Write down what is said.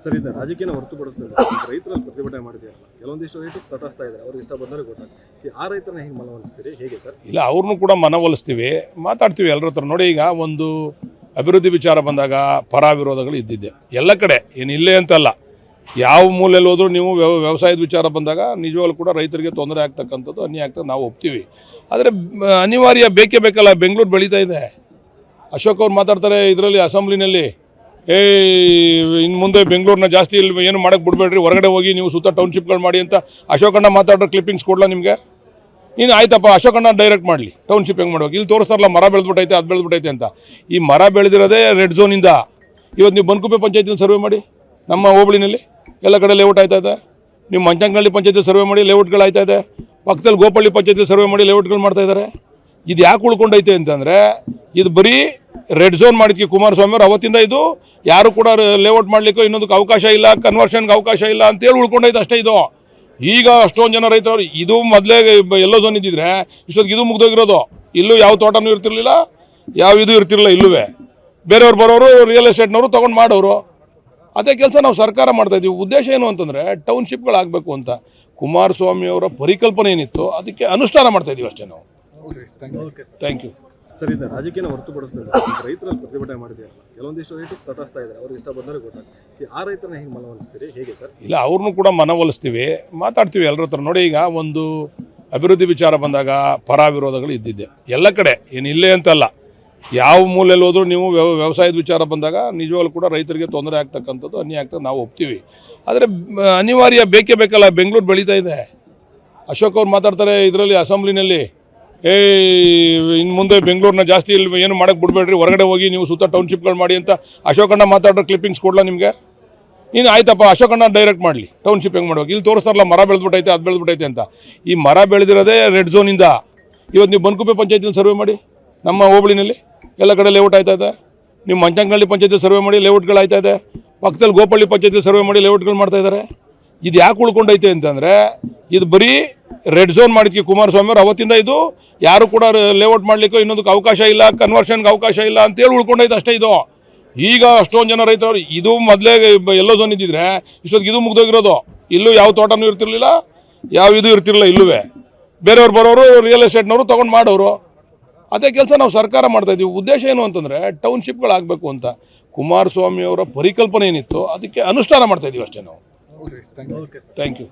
Sir ಇದನ್ನ ರಾಜಕೀಯನ ಹೊರತುಪಡಿಸ್ತಾರೆ ರೈತರಲ್ಲಿ ಪ್ರತಿಭಟನೆ ಮಾಡ್ತೀರಲ್ಲ ಕೆಲವೊಂದಿಷ್ಟು ರೈತರು ತಟಸ್ತಾ ಇದ್ದಾರೆ ಅವ್ರಿಗೆ ಇಷ್ಟ ಬಂದರೆ ಗೊತ್ತಾಗ್ತದೆ ಆ ರೈತರನ್ನ ಹೆಂಗೆ ಮನವೊಲಿಸ್ತೀರಿ ಹೇಗೆ ಸರ್? ಇಲ್ಲ ಅವ್ರನ್ನೂ ಕೂಡ ಮನವೊಲಿಸ್ತೀವಿ, ಮಾತಾಡ್ತೀವಿ ಎಲ್ಲರ ಹತ್ರ. ನೋಡಿ, ಈಗ ಒಂದು ಅಭಿವೃದ್ಧಿ ವಿಚಾರ ಬಂದಾಗ ಪರ ವಿರೋಧಗಳು ಇದ್ದಿದ್ದೆ ಎಲ್ಲ ಕಡೆ, ಏನು ಇಲ್ಲೇ ಅಂತಲ್ಲ, ಯಾವ ಮೂಲೆಯಲ್ಲಿ ಹೋದ್ರೂ ನೀವು ವ್ಯವಸಾಯದ ವಿಚಾರ ಬಂದಾಗ ನಿಜವಾಗ್ಲೂ ಕೂಡ ರೈತರಿಗೆ ತೊಂದರೆ ಆಗ್ತಕ್ಕಂಥದ್ದು ಅನ್ಯಾಯ ಆಗ್ತದೆ, ನಾವು ಒಪ್ತೀವಿ. ಆದರೆ ಅನಿವಾರ್ಯ ಬೇಕೇ ಬೇಕಲ್ಲ, ಬೆಂಗಳೂರು ಬೆಳೀತಾ ಇದೆ. ಅಶೋಕ್ ಅವ್ರು ಮಾತಾಡ್ತಾರೆ ಇದರಲ್ಲಿ ಅಸೆಂಬ್ಲಿನಲ್ಲಿ, ಇನ್ನು ಮುಂದೆ ಬೆಂಗಳೂರನ್ನ ಜಾಸ್ತಿ ಇಲ್ಲಿ ಏನು ಮಾಡೋಕ್ಕೆ ಬಿಡಬೇಡ್ರಿ, ಹೊರಗಡೆ ಹೋಗಿ ನೀವು ಸುತ್ತ ಟೌನ್ಶಿಪ್ಗಳು ಮಾಡಿ ಅಂತ ಅಶೋಕಣ್ಣ ಮಾತಾಡೋ ಕ್ಲಿಪ್ಪಿಂಗ್ಸ್ ಕೊಡಲ್ಲ ನಿಮಗೆ? ಇನ್ನು ಆಯ್ತಪ್ಪ, ಅಶೋಕಣ್ಣ ಡೈರೆಕ್ಟ್ ಮಾಡಲಿ ಟೌನ್ಶಿಪ್ ಹೆಂಗೆ ಮಾಡ್ಬೇಕು. ಇಲ್ಲಿ ತೋರಿಸ್ತಾರಲ್ಲ ಮರ ಬೆಳೆದ್ಬಿಟ್ಟೈತೆ, ಅದು ಬೆಳೆದ್ಬಿಟ್ಟೈತೆ ಅಂತ. ಈ ಮರ ಬೆಳೆದಿರೋದೇ ರೆಡ್ ಝೋನಿಂದ. ಇವತ್ತು ನೀವು ಬನ್ಕುಪ್ಪೆ ಪಂಚಾಯತಿಲಿ ಸರ್ವೆ ಮಾಡಿ, ನಮ್ಮ ಹೋಬಳಿನಲ್ಲಿ ಎಲ್ಲ ಕಡೆ ಲೇಔಟ್ ಆಯ್ತಾ ಇದೆ. ನೀವು ಮಂಚಂಗಳ್ಳಿ ಪಂಚಾಯತಿ ಸರ್ವೆ ಮಾಡಿ ಲೇಔಟ್ಗಳು ಆಯ್ತಾ ಇದೆ. ಪಕ್ಕದಲ್ಲಿ ಗೋಪಳ್ಳಿ ಪಂಚಾಯತಿ ಸರ್ವೆ ಮಾಡಿ ಲೇಔಟ್ಗಳು ಮಾಡ್ತಾ ಇದ್ದಾರೆ. ಇದು ಯಾಕೆ ಉಳ್ಕೊಂಡೈತೆ ಅಂತಂದರೆ, ಇದು ಬರೀ ರೆಡ್ ಝೋನ್ ಮಾಡಿದ್ಕೆ ಕುಮಾರಸ್ವಾಮಿ ಅವರು ಅವತ್ತಿಂದ ಇದು ಯಾರು ಕೂಡ ಲೇಔಟ್ ಮಾಡಲಿಕ್ಕೂ ಇನ್ನೊಂದಕ್ಕೆ ಅವಕಾಶ ಇಲ್ಲ, ಕನ್ವರ್ಷನ್ಗೆ ಅವಕಾಶ ಇಲ್ಲ ಅಂತೇಳಿ ಉಳ್ಕೊಂಡೈತೆ ಅಷ್ಟೇ. ಇದು ಈಗ ಅಷ್ಟೊಂದು ಜನ ರೈತರು, ಇದು ಮೊದಲೇ ಎಲ್ಲೋ ಝೋನ್ ಇದ್ದಿದ್ರೆ ಇಷ್ಟೊತ್ತಿಗೆ ಇದು ಮುಗ್ದೋಗಿರೋದು. ಇಲ್ಲೂ ಯಾವ ತೋಟನೂ ಇರ್ತಿರ್ಲಿಲ್ಲ, ಯಾವ ಇದು ಇರ್ತಿರಲಿಲ್ಲ. ಇಲ್ಲೂ ಬೇರೆಯವ್ರು ಬರೋರು ರಿಯಲ್ ಎಸ್ಟೇಟ್ನವರು ತೊಗೊಂಡು ಮಾಡೋರು. ಅದೇ ಕೆಲಸ ನಾವು ಸರ್ಕಾರ ಮಾಡ್ತಾಯಿದ್ದೀವಿ. ಉದ್ದೇಶ ಏನು ಅಂತಂದರೆ ಟೌನ್ಶಿಪ್ಗಳಾಗಬೇಕು ಅಂತ. ಕುಮಾರಸ್ವಾಮಿ ಅವರ ಪರಿಕಲ್ಪನೆ ಏನಿತ್ತು ಅದಕ್ಕೆ ಅನುಷ್ಠಾನ ಮಾಡ್ತಾಯಿದ್ದೀವಿ ಅಷ್ಟೇ ನಾವು. Thank you. ಸರ್ ಇದನ್ನ ರಾಜಕೀಯನ ಹೊರತುಪಡಿಸ್ತಾರೆ ರೈತರಲ್ಲಿ ಪ್ರತಿಭಟನೆ ಮಾಡ್ತೀರಲ್ಲ ಕೆಲವೊಂದಿಷ್ಟು ರೈತರು ತಟಸ್ತಾ ಇದ್ದಾರೆ ಅವ್ರಿಗೆ ಇಷ್ಟ ಬಂದರೆ ಗೊತ್ತಾಗ್ತದೆ ಆ ರೈತರನ್ನ ಹೆಂಗೆ ಮನವೊಲಿಸ್ತೀರಿ ಹೇಗೆ ಸರ್? ಇಲ್ಲ ಅವ್ರನ್ನೂ ಕೂಡ ಮನವೊಲಿಸ್ತೀವಿ, ಮಾತಾಡ್ತೀವಿ ಎಲ್ಲರ ಹತ್ರ. ನೋಡಿ, ಈಗ ಒಂದು ಅಭಿವೃದ್ಧಿ ವಿಚಾರ ಬಂದಾಗ ಪರ ವಿರೋಧಗಳು ಇದ್ದಿದ್ದೆ ಎಲ್ಲ ಕಡೆ, ಏನು ಇಲ್ಲೇ ಅಂತಲ್ಲ, ಯಾವ ಮೂಲೆಯಲ್ಲಿ ಹೋದ್ರೂ ನೀವು ವ್ಯವಸಾಯದ ವಿಚಾರ ಬಂದಾಗ ನಿಜವಾಗ್ಲೂ ಕೂಡ ರೈತರಿಗೆ ತೊಂದರೆ ಆಗ್ತಕ್ಕಂಥದ್ದು ಅನ್ಯಾಯ ಆಗ್ತದೆ, ನಾವು ಒಪ್ತೀವಿ. ಆದರೆ ಅನಿವಾರ್ಯ ಬೇಕೇ ಬೇಕಲ್ಲ, ಬೆಂಗಳೂರು ಬೆಳೀತಾ ಇದೆ. ಅಶೋಕ್ ಅವ್ರು ಮಾತಾಡ್ತಾರೆ ಇದರಲ್ಲಿ ಅಸೆಂಬ್ಲಿನಲ್ಲಿ, ಇನ್ನು ಮುಂದೆ ಬೆಂಗಳೂರನ್ನ ಜಾಸ್ತಿ ಇಲ್ಲಿ ಏನು ಮಾಡೋಕ್ಕೆ ಬಿಡಬೇಡ್ರಿ, ಹೊರಗಡೆ ಹೋಗಿ ನೀವು ಸುತ್ತ ಟೌನ್ಶಿಪ್ಗಳು ಮಾಡಿ ಅಂತ ಅಶೋಕಣ್ಣ ಮಾತಾಡೋ ಕ್ಲಿಪ್ಪಿಂಗ್ಸ್ ಕೊಡಲ್ಲ ನಿಮಗೆ? ಇನ್ನು ಆಯ್ತಪ್ಪ, ಅಶೋಕಣ್ಣ ಡೈರೆಕ್ಟ್ ಮಾಡಲಿ ಟೌನ್ಶಿಪ್ ಹೆಂಗೆ ಮಾಡ್ಬೇಕು. ಇಲ್ಲಿ ತೋರಿಸ್ತಾರಲ್ಲ ಮರ ಬೆಳೆದ್ಬಿಟ್ಟೈತೆ, ಅದು ಬೆಳೆದ್ಬಿಟ್ಟೈತೆ ಅಂತ. ಈ ಮರ ಬೆಳೆದಿರೋದೇ ರೆಡ್ ಝೋನಿಂದ. ಇವತ್ತು ನೀವು ಬನ್ಕುಪ್ಪೆ ಪಂಚಾಯತಿಲಿ ಸರ್ವೆ ಮಾಡಿ, ನಮ್ಮ ಹೋಬಳಿನಲ್ಲಿ ಎಲ್ಲ ಕಡೆ ಲೇಔಟ್ ಆಯ್ತಾ ಇದೆ. ನೀವು ಮಂಚಂಗಳ್ಳಿ ಪಂಚಾಯತಿ ಸರ್ವೆ ಮಾಡಿ ಲೇಔಟ್ಗಳು ಆಯ್ತಾ ಇದೆ. ಪಕ್ಕದಲ್ಲಿ ಗೋಪಳ್ಳಿ ಪಂಚಾಯತಿ ಸರ್ವೆ ಮಾಡಿ ಲೇಔಟ್ಗಳು ಮಾಡ್ತಾ ಇದ್ದಾರೆ. ಇದು ಯಾಕೆ ಉಳ್ಕೊಂಡೈತೆ ಅಂತಂದರೆ, ಇದು ಬರೀ ರೆಡ್ ಝೋನ್ ಮಾಡಿದ್ಕೆ ಕುಮಾರಸ್ವಾಮಿ ಅವರು ಅವತ್ತಿಂದ ಇದು ಯಾರು ಕೂಡ ಲೇಔಟ್ ಮಾಡಲಿಕ್ಕೂ ಇನ್ನೊಂದಕ್ಕೆ ಅವಕಾಶ ಇಲ್ಲ, ಕನ್ವರ್ಷನ್ಗೆ ಅವಕಾಶ ಇಲ್ಲ ಅಂತೇಳಿ ಉಳ್ಕೊಂಡೈತೆ ಅಷ್ಟೇ. ಇದು ಈಗ ಅಷ್ಟೊಂದು ಜನ ರೈತರು, ಇದು ಮೊದಲೇ ಎಲ್ಲೋ ಝೋನ್ ಇದ್ದಿದ್ರೆ ಇಷ್ಟೊತ್ತಿಗೆ ಇದು ಮುಗ್ದೋಗಿರೋದು. ಇಲ್ಲೂ ಯಾವ ತೋಟನೂ ಇರ್ತಿರ್ಲಿಲ್ಲ, ಯಾವ ಇದು ಇರ್ತಿರಲಿಲ್ಲ. ಇಲ್ಲೂ ಬೇರೆಯವ್ರು ಬರೋರು ರಿಯಲ್ ಎಸ್ಟೇಟ್ನವರು ತೊಗೊಂಡು ಮಾಡೋರು. ಅದೇ ಕೆಲಸ ನಾವು ಸರ್ಕಾರ ಮಾಡ್ತಾಯಿದ್ದೀವಿ. ಉದ್ದೇಶ ಏನು ಅಂತಂದರೆ ಟೌನ್ಶಿಪ್ಗಳಾಗಬೇಕು ಅಂತ. ಕುಮಾರಸ್ವಾಮಿ ಅವರ ಪರಿಕಲ್ಪನೆ ಏನಿತ್ತು ಅದಕ್ಕೆ ಅನುಷ್ಠಾನ ಮಾಡ್ತಾಯಿದ್ದೀವಿ ಅಷ್ಟೇ ನಾವು. Thank you.